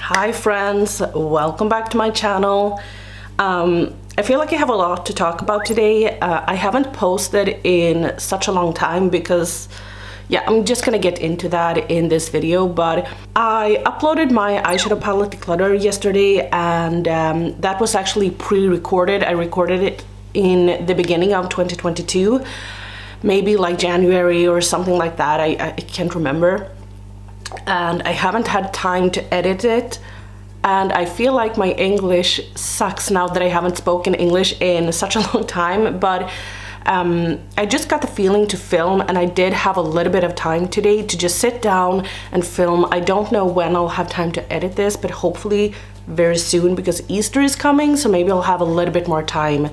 Hi friends, welcome back to my channel. I feel like I have a lot to talk about today. I haven't posted in such a long time because yeah, I'm just gonna get into that in this video, but I uploaded my eyeshadow palette declutter yesterday, and that was actually pre-recorded. I recorded it in the beginning of 2022, maybe like January or something like that. I can't remember. And I haven't had time to edit it, and I feel like my English sucks now that I haven't spoken English in such a long time, but I just got the feeling to film, and I did have a little bit of time today to just sit down and film. I don't know when I'll have time to edit this, but hopefully very soon, because Easter is coming, so maybe I'll have a little bit more time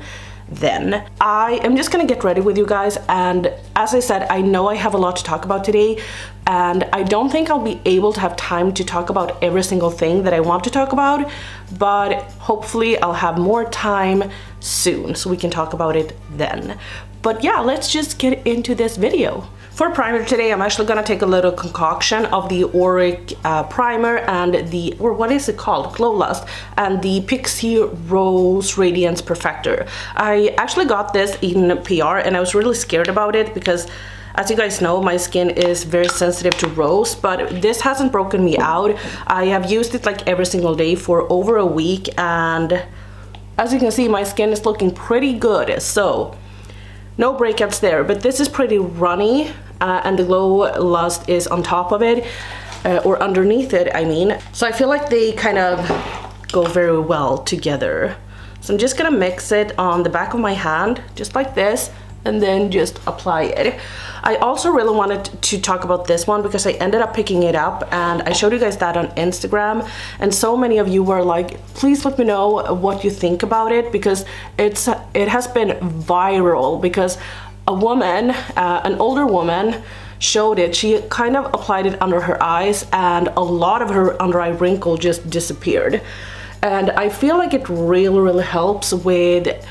then. I am just gonna get ready with you guys, and as I said, I know I have a lot to talk about today, and I don't think I'll be able to have time to talk about every single thing that I want to talk about, but hopefully I'll have more time soon so we can talk about it then. But yeah, let's just get into this video. For primer today, I'm actually gonna take a little concoction of the Auric primer and the, or what is it called? Glow Lust, and the Pixie Rose Radiance Perfector. I actually got this in PR, and I was really scared about it because, as you guys know, my skin is very sensitive to rose, but this hasn't broken me out. I have used it like every single day for over a week, and as you can see, my skin is looking pretty good, so no breakouts there. But this is pretty runny, and the Glow Lust is on top of it, or underneath it, I mean. So I feel like they kind of go very well together. So I'm just gonna mix it on the back of my hand, just like this, and then just apply it. I also really wanted to talk about this one because I ended up picking it up, and I showed you guys that on Instagram, and so many of you were like, please let me know what you think about it, because it has been viral, because a woman, an older woman, showed it. She kind of applied it under her eyes, and a lot of her under eye wrinkle just disappeared. And I feel like it really helps with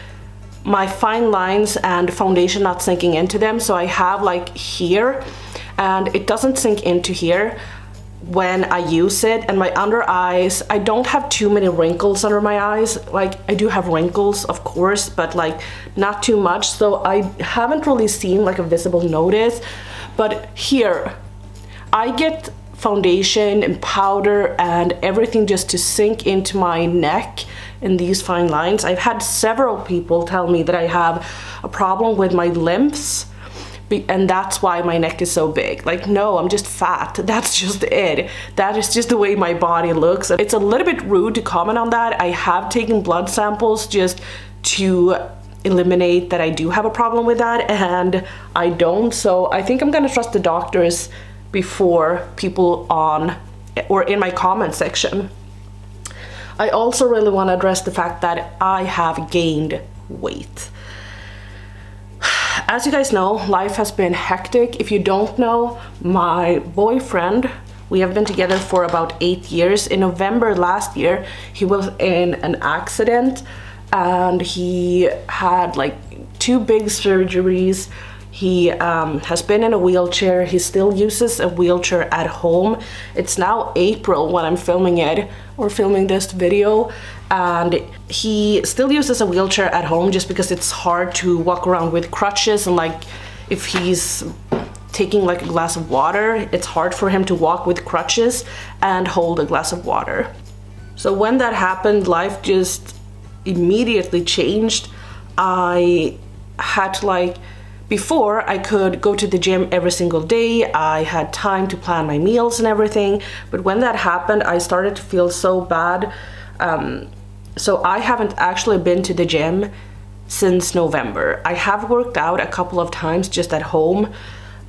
my fine lines and foundation not sinking into them. So I have like here, and it doesn't sink into here when I use it. And my under eyes, I don't have too many wrinkles under my eyes. Like, I do have wrinkles, of course, but like not too much, so I haven't really seen like a visible notice. But here I get foundation and powder and everything just to sink into my neck in these fine lines. I've had several people tell me that I have a problem with my lymphs, and that's why my neck is so big. Like, no, I'm just fat. That's just it. That is just the way my body looks. It's a little bit rude to comment on that. I have taken blood samples just to eliminate that I do have a problem with that, and I don't. So I think I'm gonna trust the doctors before people on or in my comment section. I also really want to address the fact that I have gained weight. As you guys know, life has been hectic. If you don't know, my boyfriend, we have been together for about 8 years. In November last year, he was in an accident, and he had like 2 big surgeries. He has been in a wheelchair. He still uses a wheelchair at home. It's now April when I'm filming it, or filming this video, and he still uses a wheelchair at home just because it's hard to walk around with crutches, and like if he's taking like a glass of water, it's hard for him to walk with crutches and hold a glass of water. So when that happened, life just immediately changed. I had to like, before I could go to the gym every single day, I had time to plan my meals and everything, but when that happened, I started to feel so bad. So I haven't actually been to the gym since November. I have worked out a couple of times just at home,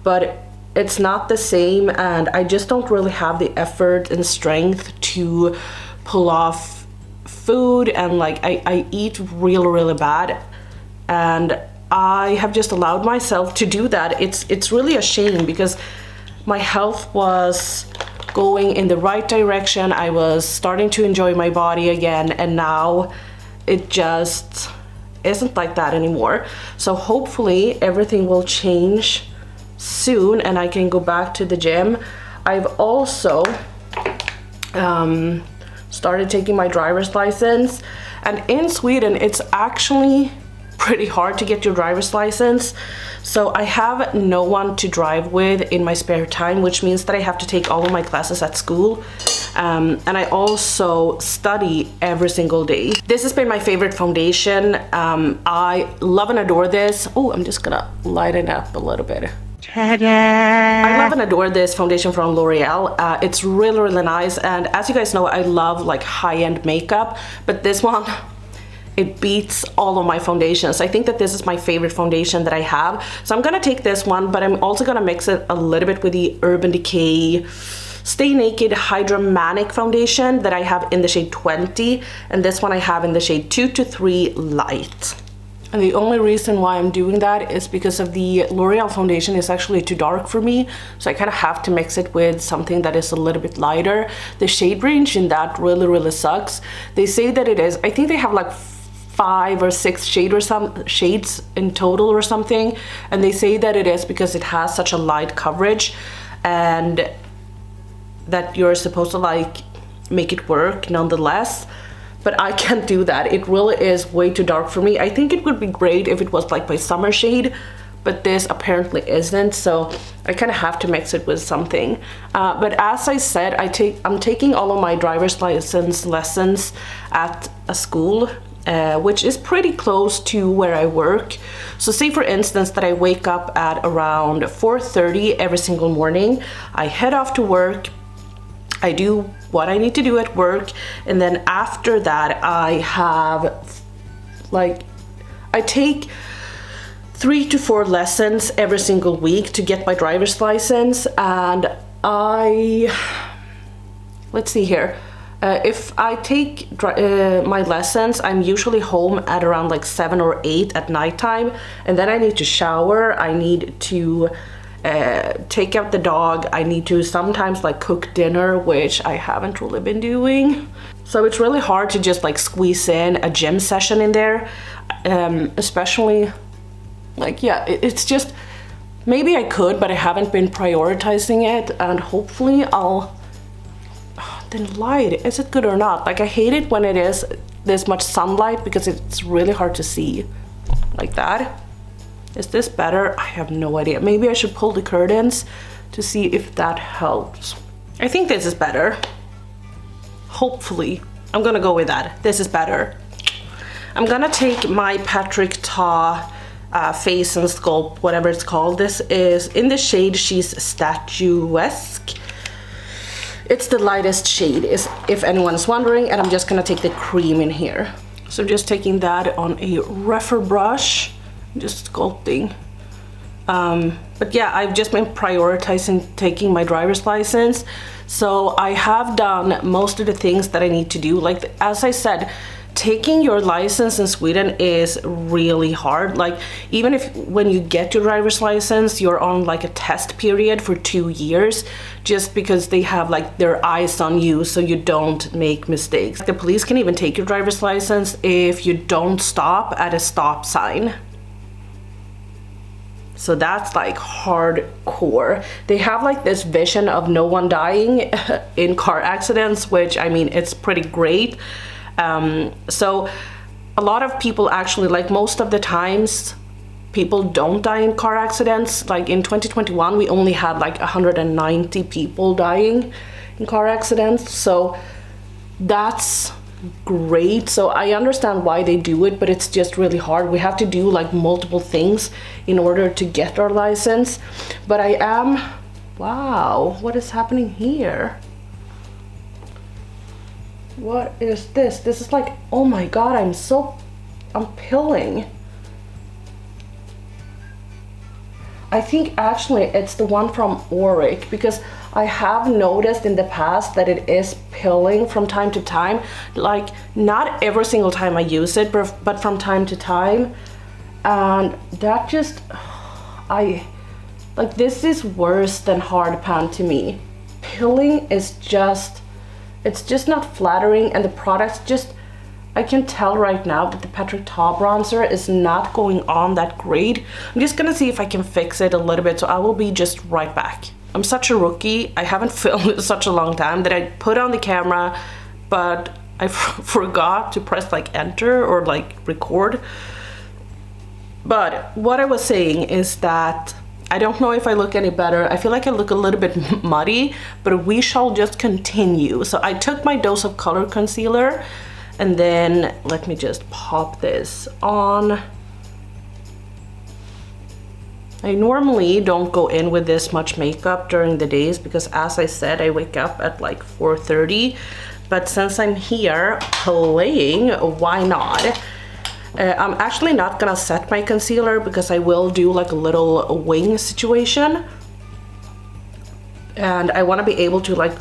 but it's not the same, and I just don't really have the effort and strength to pull off food, and like I eat really bad, and I have just allowed myself to do that. It's really a shame because my health was going in the right direction. I was starting to enjoy my body again, and now it just isn't like that anymore. So hopefully everything will change soon and I can go back to the gym. I've also started taking my driver's license. And in Sweden, it's actually pretty hard to get your driver's license. So I have no one to drive with in my spare time, which means that I have to take all of my classes at school. And I also study every single day. This has been my favorite foundation. I love and adore this. Oh, I'm just gonna lighten up a little bit. Ta-da! I love and adore this foundation from L'Oreal. It's really, really nice. And as you guys know, I love like high-end makeup, but this one, it beats all of my foundations. I think that this is my favorite foundation that I have. So I'm gonna take this one, but I'm also gonna mix it a little bit with the Urban Decay Stay Naked Hydra Manic foundation that I have in the shade 20. And this one I have in the shade 2 to 3 Light. And the only reason why I'm doing that is because of the L'Oreal foundation is actually too dark for me. So I kind of have to mix it with something that is a little bit lighter. The shade range in that really, really sucks. They say that it is, I think they have like 5 or 6 shades in total or something. And they say that it is because it has such a light coverage and that you're supposed to like make it work nonetheless. But I can't do that. It really is way too dark for me. I think it would be great if it was like my summer shade, but this apparently isn't. So I kind of have to mix it with something. But as I said, I'm taking all of my driver's license lessons at a school, which is pretty close to where I work. So say for instance that I wake up at around 4:30 every single morning. I head off to work. I do what I need to do at work, and then after that I have like, I take 3 to 4 lessons every single week to get my driver's license. And let's see here, if I take my lessons, I'm usually home at around like 7 or 8 at nighttime, and then I need to shower, I need to take out the dog, I need to sometimes like cook dinner, which I haven't really been doing. So it's really hard to just like squeeze in a gym session in there, especially like, yeah, it's just, maybe I could, but I haven't been prioritizing it. And hopefully the light, is it good or not? Like I hate it when it is this much sunlight because it's really hard to see like that. Is this better? I have no idea. Maybe I should pull the curtains to see if that helps. I think this is better. Hopefully. I'm gonna go with that. This is better. I'm gonna take my Patrick Ta Face and Sculpt, whatever it's called. This is in the shade She's Statuesque. It's the lightest shade, if anyone's wondering, and I'm just gonna take the cream in here. So I'm just taking that on a rougher brush. Just sculpting. But yeah, I've just been prioritizing taking my driver's license. So I have done most of the things that I need to do. Like, as I said, taking your license in Sweden is really hard. Like, even if when you get your driver's license, you're on like a test period for 2 years, just because they have like their eyes on you so you don't make mistakes. The police can even take your driver's license if you don't stop at a stop sign. So that's like hardcore. They have like this vision of no one dying in car accidents, which I mean, it's pretty great. So a lot of people actually, like most of the times, people don't die in car accidents. Like in 2021, we only had like 190 people dying in car accidents. So that's great. So I understand why they do it, but it's just really hard. We have to do like multiple things in order to get our license. But I am, wow, what is happening here? What is this? This is like, oh my god, I'm pilling. I think actually it's the one from Auric, because I have noticed in the past that it is pilling from time to time. Like, not every single time I use it, but from time to time. And that just, like, this is worse than hard pan to me. Pilling is just, it's just not flattering, and the product's just, I can tell right now that the Patrick Ta bronzer is not going on that great. I'm just gonna see if I can fix it a little bit, so I will be just right back. I'm such a rookie. I haven't filmed in such a long time that I put on the camera but I forgot to press like enter or like record. But what I was saying is that I don't know if I look any better. I feel like I look a little bit muddy, but we shall just continue. So I took my dose of color concealer, and then let me just pop this on. I normally don't go in with this much makeup during the days because, as I said, I wake up at like 4:30. But since I'm here playing, why not? I'm actually not gonna set my concealer because I will do like a little wing situation. And I wanna be able to like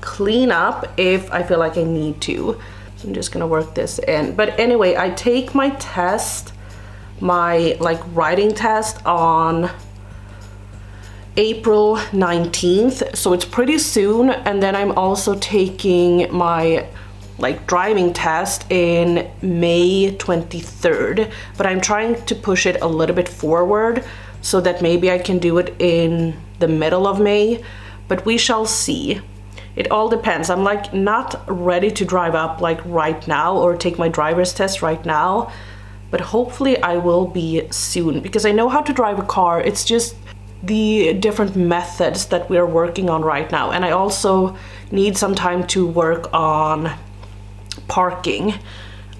clean up if I feel like I need to. So I'm just gonna work this in. But anyway, I take my test, my like writing test on April 19th, so it's pretty soon. And then I'm also taking my like driving test in May 23rd, but I'm trying to push it a little bit forward so that maybe I can do it in the middle of May, but we shall see. It all depends. I'm like not ready to drive up like right now or take my driver's test right now, but hopefully I will be soon because I know how to drive a car. It's just the different methods that we're working on right now, and I also need some time to work on parking.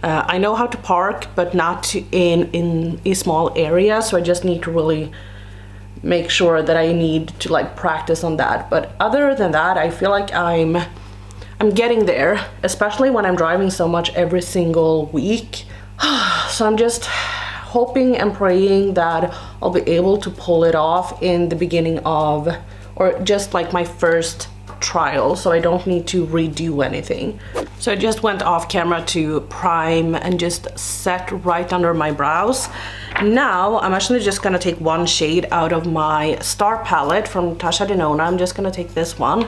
I know how to park, but not in a small area, so I just need to really make sure that I need to like practice on that. But other than that, I feel like I'm getting there, especially when I'm driving so much every single week. So I'm just hoping and praying that I'll be able to pull it off in the beginning of, or just like my first trial, so I don't need to redo anything. So I just went off camera to prime and just set right under my brows. Now I'm actually just gonna take one shade out of my Star palette from Tasha Denona. I'm just gonna take this one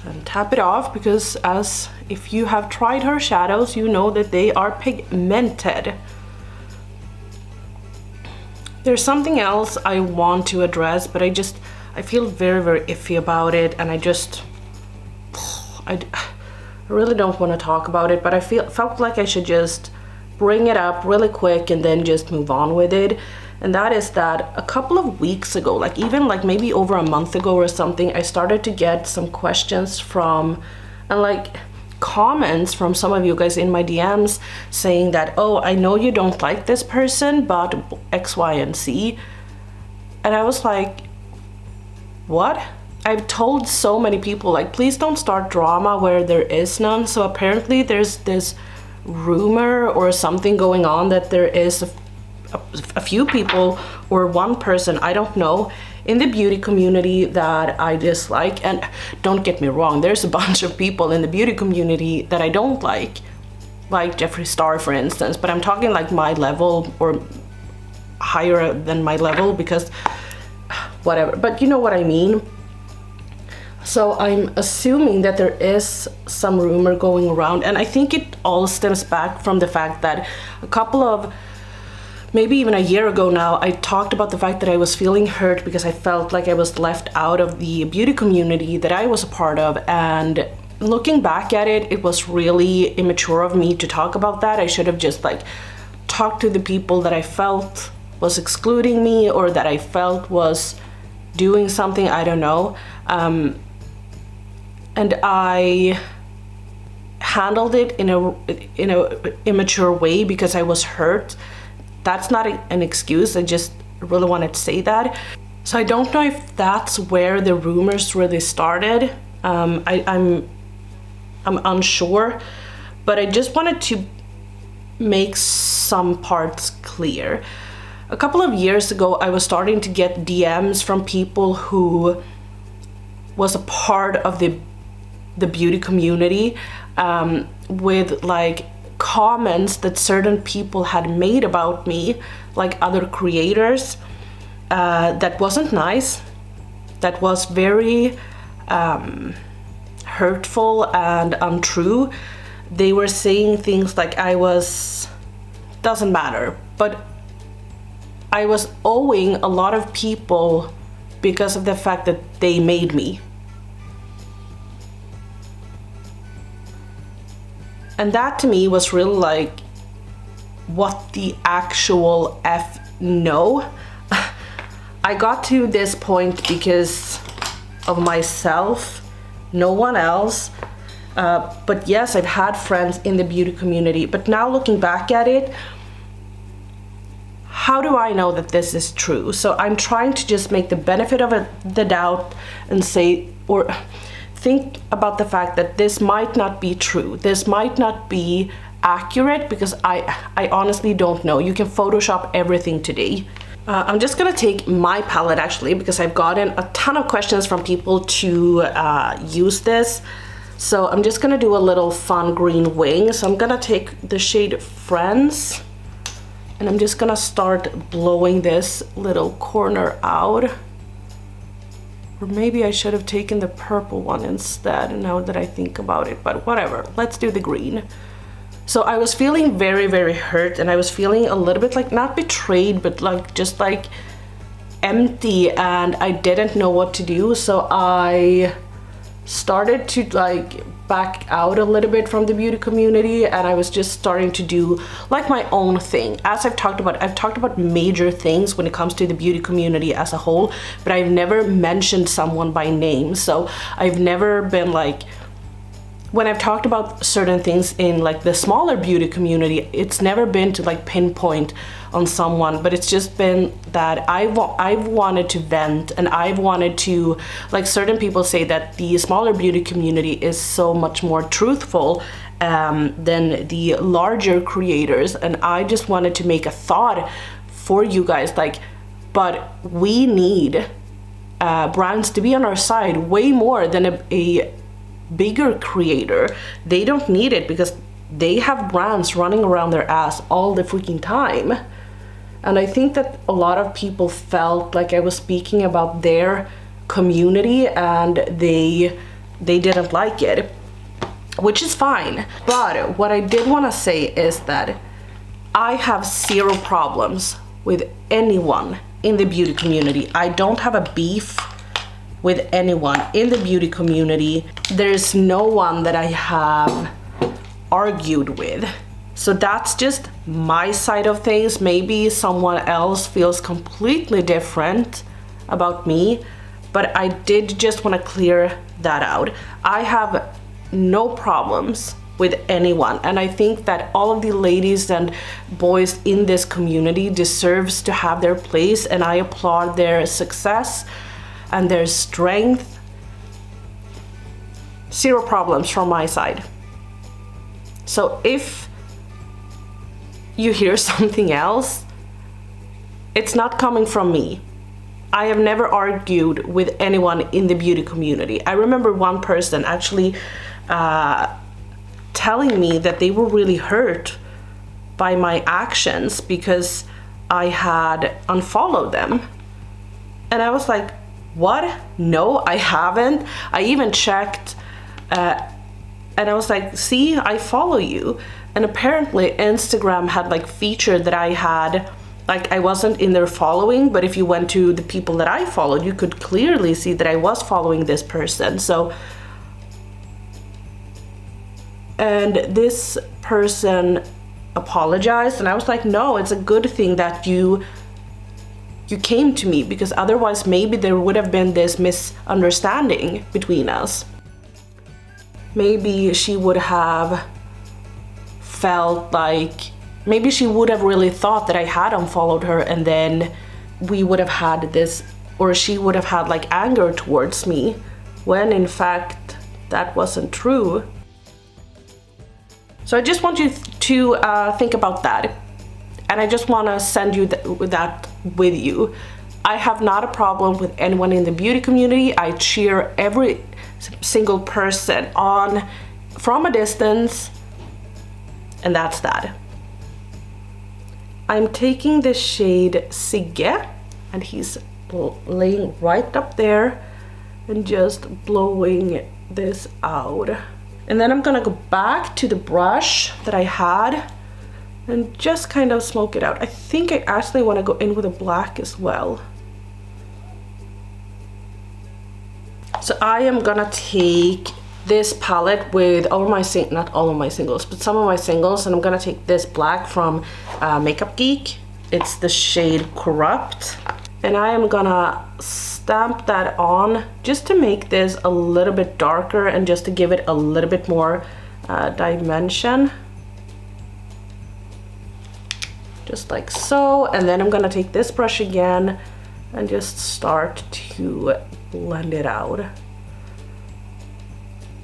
and tap it off because, as if you have tried her shadows, you know that they are pigmented. There's something else I want to address, but I feel very, very iffy about it, and I really don't want to talk about it, but I felt like I should just bring it up really quick and then just move on with it. And that is that a couple of weeks ago, like even like maybe over a month ago or something, I started to get some questions from, and like comments from some of you guys in my DMs saying that, oh, I know you don't like this person, but X, Y, and Z. And I was like, what? I've told so many people, like, please don't start drama where there is none. So apparently there's this rumor or something going on that there is a few people or one person, I don't know, in the beauty community that I dislike. And don't get me wrong, there's a bunch of people in the beauty community that I don't like Jeffree Star, for instance, but I'm talking like my level or higher than my level, because whatever, but you know what I mean. So I'm assuming that there is some rumor going around, and I think it all stems back from the fact that a couple of, maybe even a year ago now, I talked about the fact that I was feeling hurt because I felt like I was left out of the beauty community that I was a part of. And looking back at it, it was really immature of me to talk about that. I should have just like talked to the people that I felt was excluding me or that I felt was doing something, I don't know. And I handled it in a immature way because I was hurt. That's not an excuse. I just really wanted to say that. So I don't know if that's where the rumors really started. I'm unsure, but I just wanted to make some parts clear. A couple of years ago, I was starting to get DMs from people who was a part of the beauty community, with like comments that certain people had made about me, like other creators, that wasn't nice, that was very hurtful and untrue. They were saying things like doesn't matter, but I was owing a lot of people because of the fact that they made me. And that to me was really like, what the actual F no? I got to this point because of myself, no one else. But yes, I've had friends in the beauty community, but now looking back at it, how do I know that this is true? So I'm trying to just make the benefit of the doubt and say, or think about the fact that this might not be true. This might not be accurate, because I honestly don't know. You can Photoshop everything today. I'm just gonna take my palette actually, because I've gotten a ton of questions from people to use this. So I'm just gonna do a little fun green wing. So I'm gonna take the shade Friends, and I'm just gonna start blowing this little corner out. Or maybe I should have taken the purple one instead, now that I think about it, but whatever, let's do the green. So I was feeling very, very hurt, and I was feeling a little bit like, not betrayed, but like just like empty, and I didn't know what to do. So I started to like back out a little bit from the beauty community, and I was just starting to do like my own thing. As I've talked about major things when it comes to the beauty community as a whole, but I've never mentioned someone by name. So I've never been like, when I've talked about certain things in like the smaller beauty community, it's never been to like pinpoint on someone, but it's just been that I've wanted to vent, and I've wanted to, like, certain people say that the smaller beauty community is so much more truthful than the larger creators, and I just wanted to make a thought for you guys, like, but we need brands to be on our side way more than a bigger creator. They don't need it because they have brands running around their ass all the freaking time. And I think that a lot of people felt like I was speaking about their community, and they didn't like it, which is fine. But what I did want to say is that I have zero problems with anyone in the beauty community. I don't have a beef with anyone in the beauty community. There's no one that I have argued with. So that's just my side of things. Maybe someone else feels completely different about me, but I did just want to clear that out. I have no problems with anyone, and I think that all of the ladies and boys in this community deserves to have their place, and I applaud their success and their strength. Zero problems from my side. So if you hear something else, it's not coming from me. I have never argued with anyone in the beauty community. I remember one person actually telling me that they were really hurt by my actions because I had unfollowed them. And I was like, what? No, I haven't. I even checked and I was like, see, I follow you. And apparently Instagram had like featured that I had, like, I wasn't in their following, but if you went to the people that I followed, you could clearly see that I was following this person. So, and this person apologized, and I was like, no, it's a good thing that you came to me, because otherwise maybe there would have been this misunderstanding between us. Maybe she would have felt like, maybe she would have really thought that I had unfollowed her, and then we would have had this, or she would have had like anger towards me, when in fact that wasn't true. So I just want you to think about that. And I just want to send you that with you. I have not a problem with anyone in the beauty community. I cheer every single person on from a distance, and that's that. I'm taking the shade Sigge, and he's laying right up there, and just blowing this out. And then I'm gonna go back to the brush that I had and just kind of smoke it out. I think I actually want to go in with a black as well. So I am gonna take this palette with all of my not all of my singles, but some of my singles, and I'm gonna take this black from Makeup Geek. It's the shade Corrupt, and I am gonna stamp that on just to make this a little bit darker and just to give it a little bit more dimension. Just like so. And then I'm gonna take this brush again and just start to blend it out,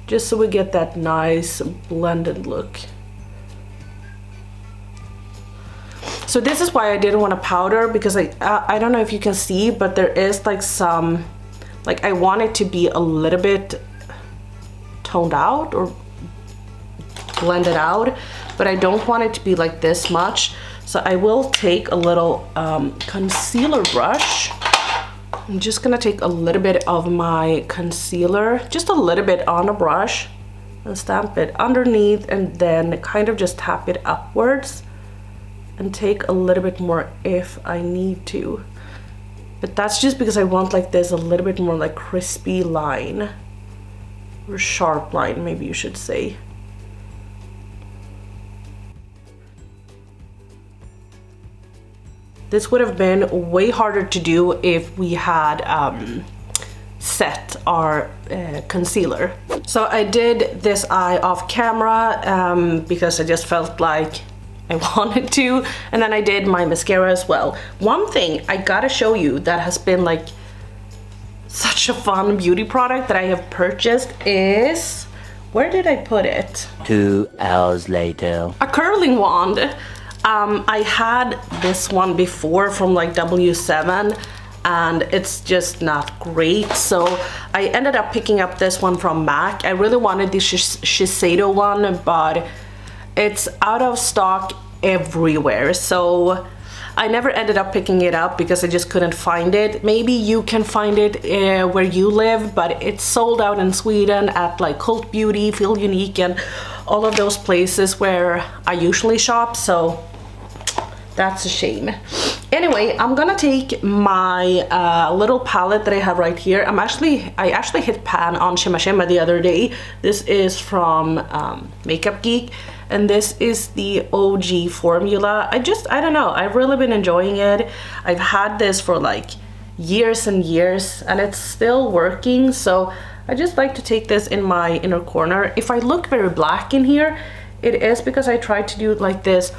just so we get that nice blended look. So this is why I didn't want to powder, because I don't know if you can see, but there is like some, like I want it to be a little bit toned out or blended out, but I don't want it to be like this much. So I will take a little concealer brush. I'm just gonna take a little bit of my concealer, just a little bit on a brush, and stamp it underneath, and then kind of just tap it upwards and take a little bit more if I need to. But that's just because I want like this a little bit more like crispy line, or sharp line maybe you should say. This would have been way harder to do if we had set our concealer. So I did this eye off camera because I just felt like I wanted to, and then I did my mascara as well. One thing I gotta show you that has been like such a fun beauty product that I have purchased is, where did I put it? 2 hours later. A curling wand. I had this one before from like W7 and it's just not great, so I ended up picking up this one from MAC. I really wanted the Shiseido one, but it's out of stock everywhere, so I never ended up picking it up because I just couldn't find it. Maybe you can find it where you live, but it's sold out in Sweden at like Cult Beauty, Feel Unique, and all of those places where I usually shop, so that's a shame. Anyway, I'm gonna take my little palette that I have right here. I actually hit pan on Shimma Shimma the other day. This is from Makeup Geek, and this is the OG formula. I don't know, I've really been enjoying it. I've had this for like years and years and it's still working, so I just like to take this in my inner corner. If I look very black in here, it is because I tried to do like this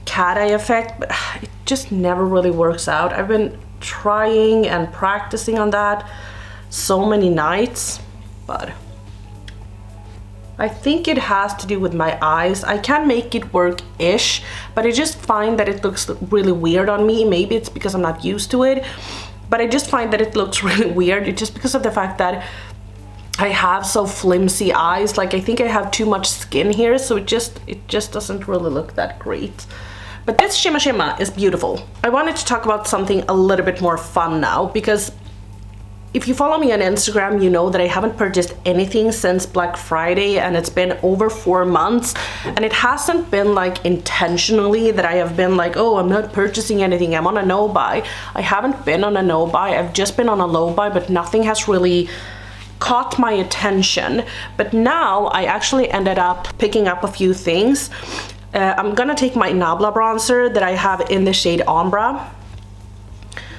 cat eye effect, but it just never really works out. I've been trying and practicing on that so many nights, but I think it has to do with my eyes. I can make it work-ish, but I just find that it looks really weird on me. Maybe it's because I'm not used to it, but I just find that it looks really weird. It's just because of the fact that I have so flimsy eyes. Like I think I have too much skin here, so it just doesn't really look that great. But this Shimma Shimma is beautiful. I wanted to talk about something a little bit more fun now, because if you follow me on Instagram, you know that I haven't purchased anything since Black Friday, and it's been over 4 months, and it hasn't been like intentionally that I have been like, oh, I'm not purchasing anything, I'm on a no buy. I haven't been on a no buy, I've just been on a low buy, but nothing has really caught my attention. But now I actually ended up picking up a few things. I'm gonna take my Nabla bronzer that I have in the shade Ombra.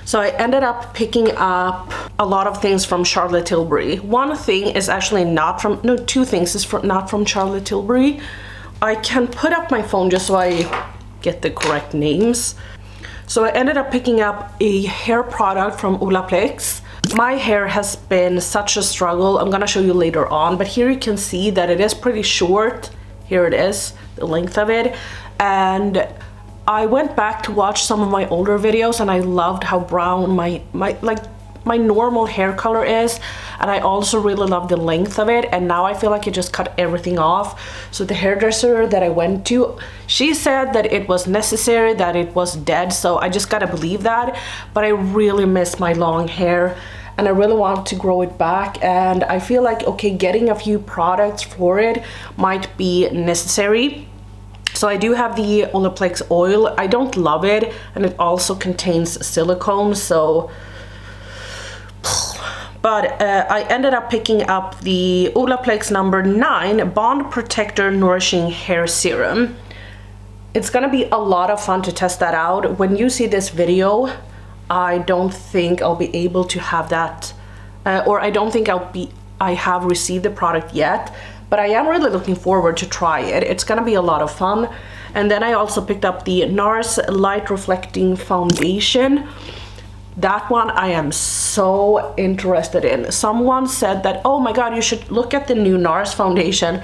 So I ended up picking up a lot of things from Charlotte Tilbury. One thing is actually not from, no, two things is not from Charlotte Tilbury. I can put up my phone just so I get the correct names. So I ended up picking up a hair product from Olaplex. My hair has been such a struggle. I'm gonna show you later on, but here you can see that it is pretty short. Here it is, the length of it. And I went back to watch some of my older videos and I loved how brown my normal hair color is, and I also really love the length of it, and now I feel like it just cut everything off. So the hairdresser that I went to, she said that it was necessary, that it was dead, so I just gotta believe that. But I really miss my long hair and I really want to grow it back, and I feel like, okay, getting a few products for it might be necessary. So I do have the Olaplex oil. I don't love it, and it also contains silicone, so But I ended up picking up the Olaplex number 9 Bond Protector Nourishing Hair Serum. It's gonna be a lot of fun to test that out. When you see this video, I don't think I'll be able to have that, or I don't think I have received the product yet, but I am really looking forward to try it. It's gonna be a lot of fun. And then I also picked up the NARS Light Reflecting Foundation. That one I am so interested in. Someone said that, oh my god, you should look at the new NARS foundation.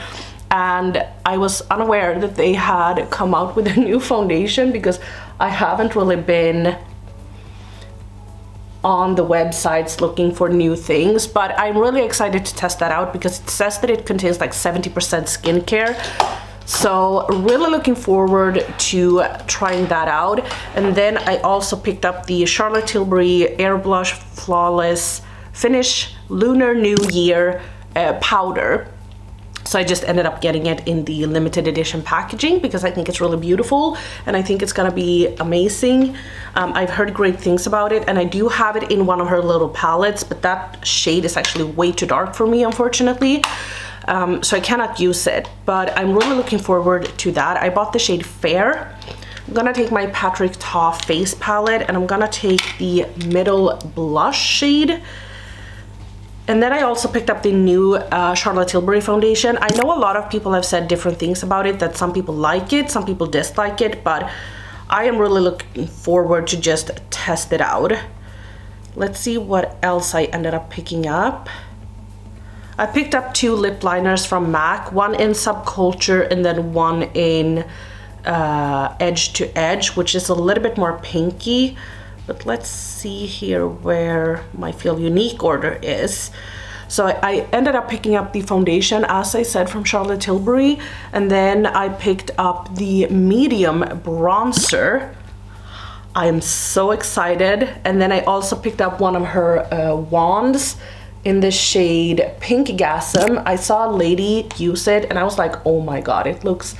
And I was unaware that they had come out with a new foundation because I haven't really been on the websites looking for new things, but I'm really excited to test that out because it says that it contains like 70% skincare. So really looking forward to trying that out. And then I also picked up the Charlotte Tilbury Air Blush Flawless Finish Lunar New Year powder. So I just ended up getting it in the limited edition packaging because I think it's really beautiful and I think it's gonna be amazing. I've heard great things about it, and I do have it in one of her little palettes, but that shade is actually way too dark for me, unfortunately. So I cannot use it, but I'm really looking forward to that. I bought the shade Fair. I'm gonna take my Patrick Ta face palette and I'm gonna take the middle blush shade. And then I also picked up the new Charlotte Tilbury foundation. I know a lot of people have said different things about it, that some people like it, some people dislike it, but I am really looking forward to just test it out. Let's see what else I ended up picking up. I picked up 2 lip liners from MAC, one in Subculture and then one in Edge to Edge, which is a little bit more pinky. But let's see here where my Feel Unique order is. So I ended up picking up the foundation, as I said, from Charlotte Tilbury, and then I picked up the medium bronzer. I am so excited. And then I also picked up one of her wands in the shade Pinkgasm. I saw a lady use it and I was like, oh my god, it looks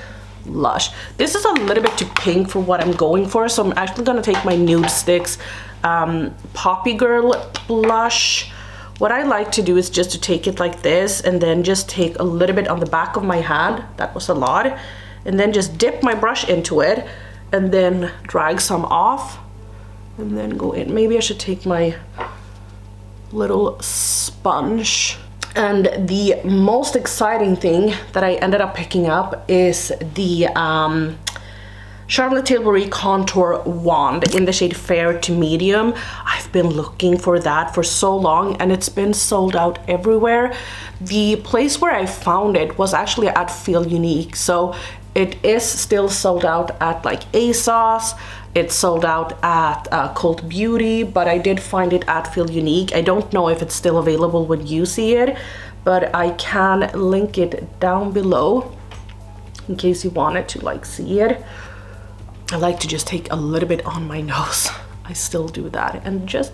lush. This is a little bit too pink for what I'm going for, so I'm actually gonna take my Nude Sticks Poppy Girl blush. What I like to do is just to take it like this and then just take a little bit on the back of my hand. That was a lot. And then just dip my brush into it and then drag some off and then go in. Maybe I should take my little sponge. And the most exciting thing that I ended up picking up is the Charlotte Tilbury Contour Wand in the shade Fair to Medium. I've been looking for that for so long and it's been sold out everywhere. The place where I found it was actually at Feel Unique, so it is still sold out at like ASOS. It's sold out at Cult Beauty, but I did find it at Feel Unique. I don't know if it's still available when you see it, but I can link it down below in case you wanted to like see it. I like to just take a little bit on my nose. I still do that and just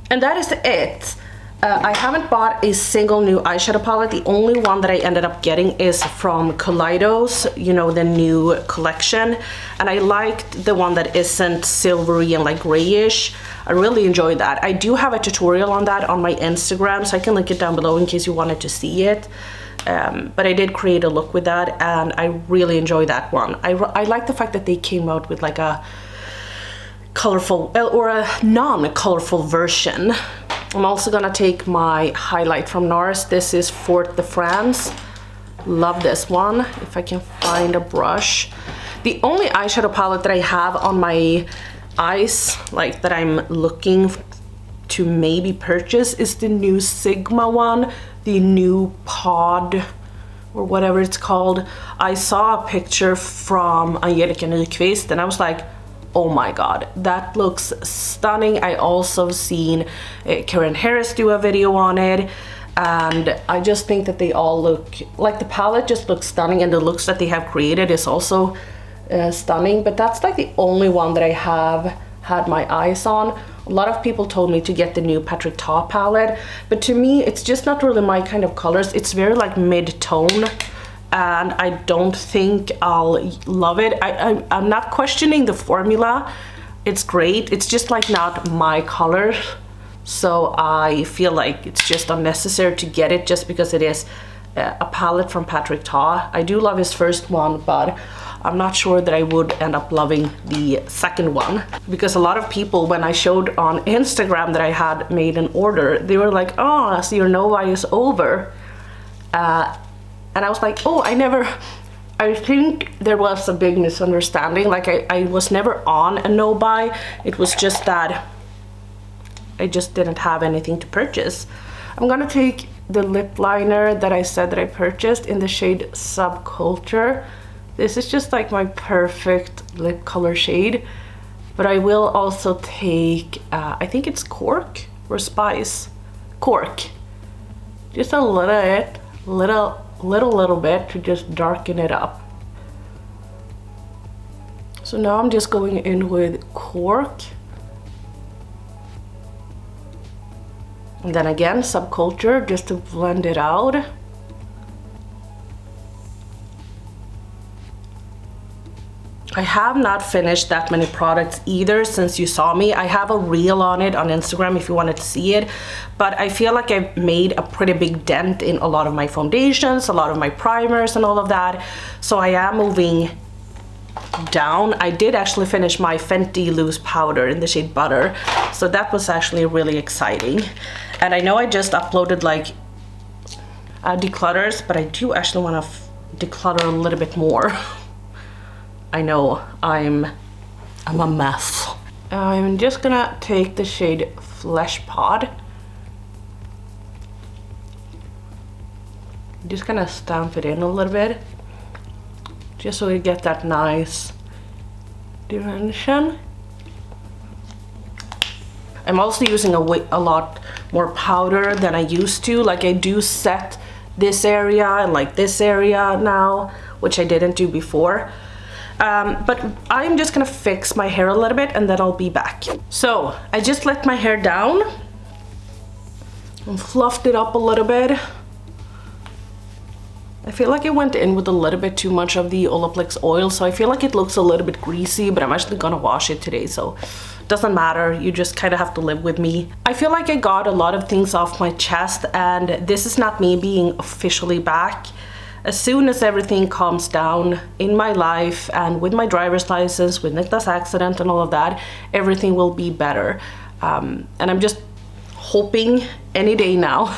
and that is it. I haven't bought a single new eyeshadow palette. The only one that I ended up getting is from Kaleidos, you know, the new collection. And I liked the one that isn't silvery and like grayish. I really enjoyed that. I do have a tutorial on that on my Instagram, so I can link it down below in case you wanted to see it. But I did create a look with that and I really enjoy that one. I like the fact that they came out with like a colorful or a non-colorful version. I'm also gonna take my highlight from NARS. This is Fort de France. Love this one. If I can find a brush. The only eyeshadow palette that I have on my eyes, like that I'm looking to maybe purchase, is the new Sigma one, the new Pod or whatever it's called. I saw a picture from Angelica Nyqvist and I was like, oh my god, that looks stunning. I also seen Karen Harris do a video on it and I just think that they all look like, the palette just looks stunning and the looks that they have created is also stunning, but that's like the only one that I have had my eyes on. A lot of people told me to get the new Patrick Ta palette, but to me it's just not really my kind of colors. It's very like mid-tone and I don't think I'll love it. I'm not questioning the formula. It's great. It's just like not my color. so I feel like it's just unnecessary to get it just because it is a palette from Patrick Ta. I do love his first one, but I'm not sure that I would end up loving the second one, because a lot of people, when I showed on Instagram that I had made an order, they were like, oh, so your no buy is over. And I was like, oh, I think there was a big misunderstanding. Like I was never on a no buy. It was just that I just didn't have anything to purchase. I'm gonna take the lip liner that I said that I purchased in the shade Subculture. This is just like my perfect lip color shade. But I will also take, I think it's Cork or Spice. Cork. Just a little bit to just darken it up. So now I'm just going in with Cork. And then again, Subculture, just to blend it out. I have not finished that many products either since you saw me. I have a reel on it on Instagram if you wanted to see it, but I feel like I've made a pretty big dent in a lot of my foundations, a lot of my primers and all of that. So I am moving down. I did actually finish my Fenty loose powder in the shade Butter, so that was actually really exciting. And I know I just uploaded like declutters, but I do actually want to declutter a little bit more. I know I'm a mess. I'm just gonna take the shade Flesh Pod. Just gonna stamp it in a little bit, just so we get that nice dimension. I'm also using a lot more powder than I used to. Like I do set this area and like this area now, which I didn't do before. But I'm just gonna fix my hair a little bit and then I'll be back. So I just let my hair down and fluffed it up a little bit. I feel like I went in with a little bit too much of the Olaplex oil, so I feel like it looks a little bit greasy, but I'm actually gonna wash it today, so it doesn't matter. You just kind of have to live with me. I feel like I got a lot of things off my chest, and this is not me being officially back. As soon as everything calms down in my life and with my driver's license, with Nicklas' accident and all of that, everything will be better. And I'm just hoping any day now.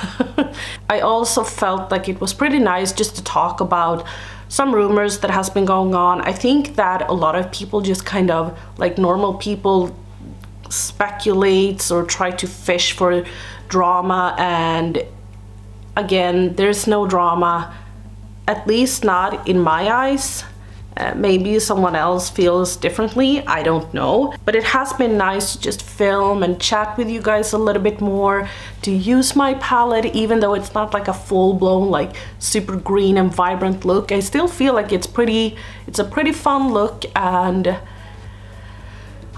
I also felt like it was pretty nice just to talk about some rumors that has been going on. I think that a lot of people just kind of, like normal people, speculates or try to fish for drama, and again, there's no drama. At least not in my eyes. Maybe someone else feels differently, I don't know. But it has been nice to just film and chat with you guys a little bit more, to use my palette, even though it's not like a full-blown like super green and vibrant look. I still feel like it's a pretty fun look, and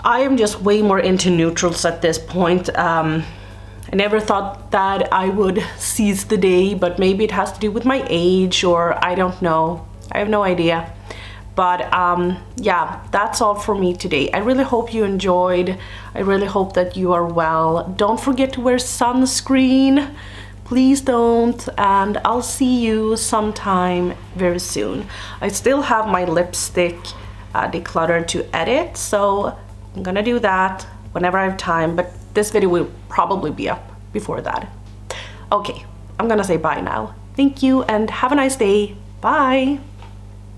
I am just way more into neutrals at this point. I never thought that I would seize the day, but maybe it has to do with my age, or I don't know. I have no idea. But yeah, that's all for me today. I really hope you enjoyed. I really hope that you are well. Don't forget to wear sunscreen. Please don't. And I'll see you sometime very soon. I still have my lipstick declutter to edit, so I'm gonna do that whenever I have time. But this video will probably be up before that. Okay, I'm gonna say bye now. Thank you and have a nice day. Bye.